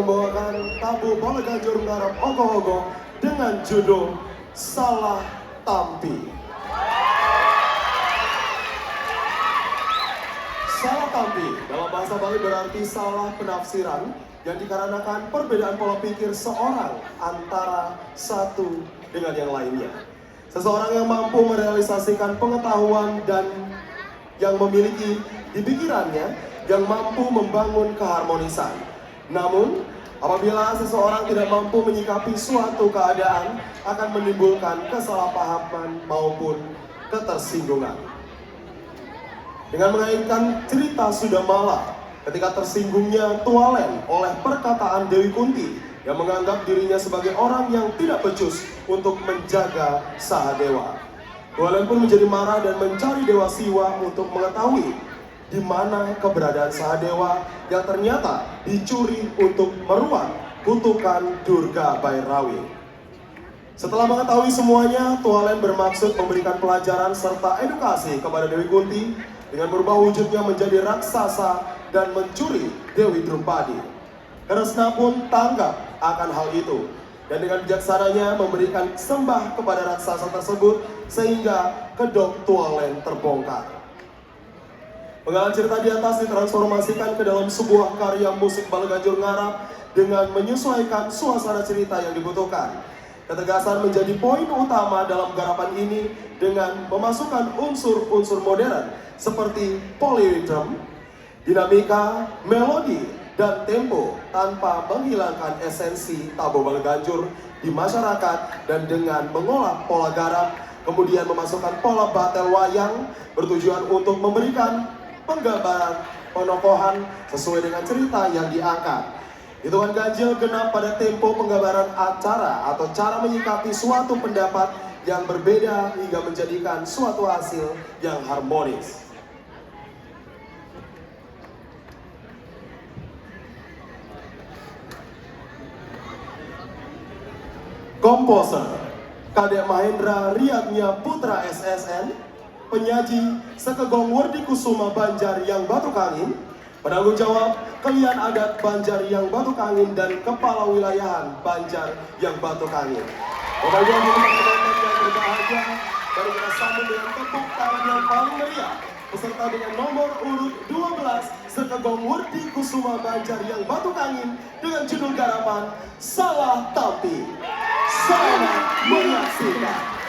membawakan tabu Bala Ganjur Ngarap Ogoh-Ogoh dengan judul Salah Tampi. Salah tampi dalam bahasa Bali berarti salah penafsiran yang dikarenakan perbedaan pola pikir seorang antara satu dengan yang lainnya. Seseorang yang mampu merealisasikan pengetahuan dan yang memiliki di pikirannya yang mampu membangun keharmonisan. Namun, apabila seseorang tidak mampu menyikapi suatu keadaan, akan menimbulkan kesalahpahaman maupun ketersinggungan. Dengan mengaitkan cerita Sudamala, ketika tersinggungnya Tualen oleh perkataan Dewi Kunti yang menganggap dirinya sebagai orang yang tidak becus untuk menjaga Sahadewa. Tualen pun menjadi marah dan mencari Dewa Siwa untuk mengetahui di mana keberadaan Sahadewa yang ternyata dicuri untuk meruat kutukan Durga Bairawi. Setelah mengetahui semuanya, Tualen bermaksud memberikan pelajaran serta edukasi kepada Dewi Kunti dengan berubah wujudnya menjadi raksasa dan mencuri Dewi Drumpadi. Kresna pun tanggap akan hal itu dan dengan bijaksananya memberikan sembah kepada raksasa tersebut sehingga kedok Tualen terbongkar. Penggalan cerita di atas ditransformasikan ke dalam sebuah karya musik Bala Ganjur Ngarap dengan menyesuaikan suasana cerita yang dibutuhkan. Ketegasan menjadi poin utama dalam garapan ini dengan memasukkan unsur-unsur modern seperti polyrhythm, dinamika, melodi, dan tempo tanpa menghilangkan esensi tabu Bala Ganjur di masyarakat dan dengan mengolah pola garap, kemudian memasukkan pola batel wayang bertujuan untuk memberikan penggambaran penokohan sesuai dengan cerita yang diangkat. Hitungan ganjil genap pada tempo penggambaran acara atau cara menyikapi suatu pendapat yang berbeda hingga menjadikan suatu hasil yang harmonis. Komposer Kadek Mahendra Riyadnya Putra SSN, penyaji Sekegong Werdi Kusuma Banjar yang Batu Kangin, penanggung jawab Kelian Adat Banjar yang Batu Kangin dan Kepala Wilayahan Banjar yang Batu Kangin. Bapak Ibu teman-teman yang berbahagia, baru kita sambut dengan tepuk tangan yang paling meriah peserta dengan nomor urut 12 Sekegong Werdi Kusuma Banjar yang Batu Kangin dengan judul garapan Salah Tampi. Selamat menyaksikan.